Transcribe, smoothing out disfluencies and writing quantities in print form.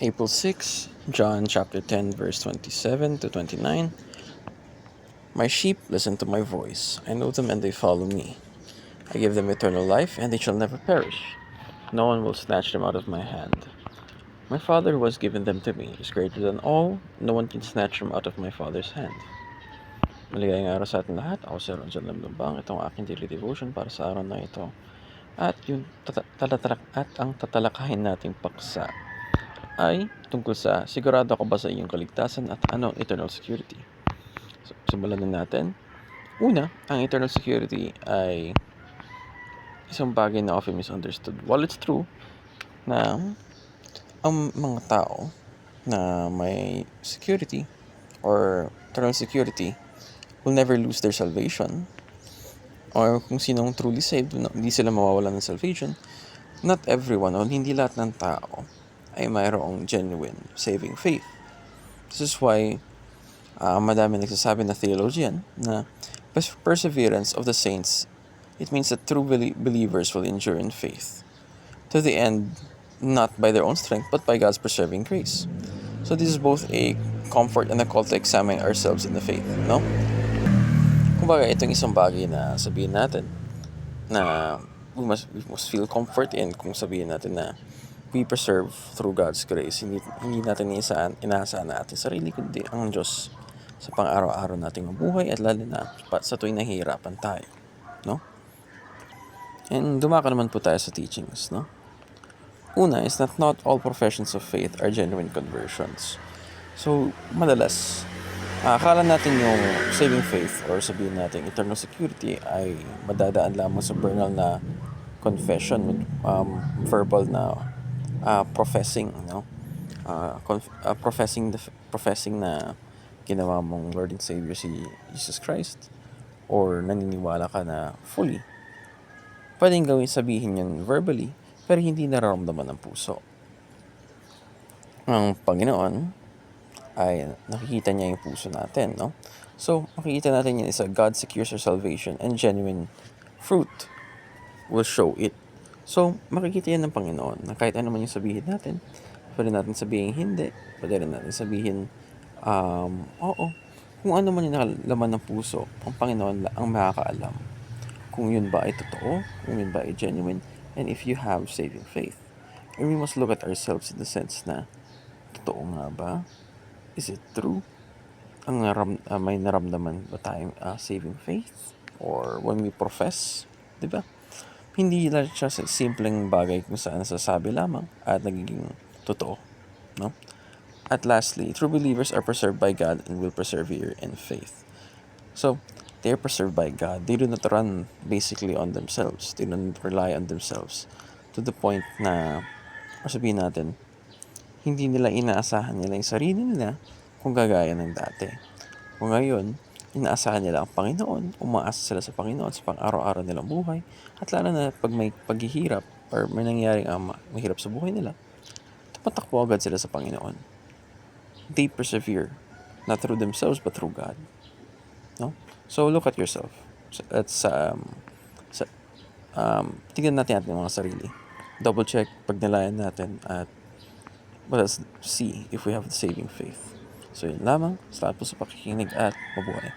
April 6, John chapter 10, verse 27 to 29. My sheep listen to my voice. I know them and they follow me. I give them eternal life and they shall never perish. No one will snatch them out of my hand. My Father who has given them to me is greater than all. No one can snatch them out of my Father's hand. Maligayang araw sa ating lahat. Ako si Ronjan Lamlambang. Ito ang aking daily devotion para sa araw na ito. At ang tatalakayin nating paksa ay tungkol sa sigurado ka ba sa iyong kaligtasan at ano ang eternal security. So, simulan na natin. Una, ang eternal security ay isang bagay na often misunderstood. While it's true na ang mga tao na may security or eternal security will never lose their salvation, or kung sinong truly saved, hindi sila mawawalan ng salvation, not everyone o hindi lahat ng tao ay mayroong genuine saving faith. This is why madami nagsasabi na theologian na perseverance of the saints, it means that true believers will endure in faith to the end, not by their own strength but by God's preserving grace. So this is both a comfort and a call to examine ourselves in the faith, no? Kumbaga, itong isang bagay na sabihin natin na we must feel comfort in kung sabihin natin na we preserve through God's grace. Hindi natin inaasahan na ating sarili, kundi ang Diyos sa pang-araw-araw nating mabuhay at lalo na sa tuwing nahihirapan tayo, no? And dumaka naman po tayo sa teachings, no? Una is that not all professions of faith are genuine conversions. So, madalas, akala natin yung saving faith or sabihin natin eternal security ay madadaan lamang sa banal na confession, verbal na professing, no? Professing na ginawa mong Lord and Savior si Jesus Christ, or naniniwala ka na fully. Pwedeng sabihin yun verbally, pero hindi nararamdaman ng puso. Ang Panginoon ay nakikita niya yung puso natin, no? So, makikita natin yun is God secures our salvation and genuine fruit will show it. So, makikita yan ng Panginoon na kahit ano man yung sabihin natin, pwede natin sabihin hindi, pwede rin natin sabihin oo. Kung ano man yung laman ng puso, ang Panginoon ang makakaalam kung yun ba ay totoo, kung yun ba ay genuine, and if you have saving faith. And we must look at ourselves in the sense na, totoo nga ba? Is it true? May naramdaman ba tayong saving faith? Or when we profess, di ba? Hindi lang siya sa simpleng bagay kung saan nasasabi lamang at nagiging totoo, no? At lastly, true believers are preserved by God and will persevere in faith. So, they are preserved by God. They do not run basically on themselves. They don't rely on themselves to the point na, or sabihin natin, hindi nila inaasahan nila yung sarili nila kung gagaya ng dati. Kung ngayon, inaasahan nila ang Panginoon, umaasa sila sa Panginoon sa pang-araw-araw nilang buhay, at lalo na pag may paghihirap or may nangyaring mahirap sa buhay nila, tumatakbo agad sila sa Panginoon. They persevere, not through themselves but through God. No? So look at yourself. That's tingnan natin ating mga sarili. Double check pag nilayan natin at let us see if we have the saving faith. So yun lamang. Salamat po sa pakikinig at mabuhay.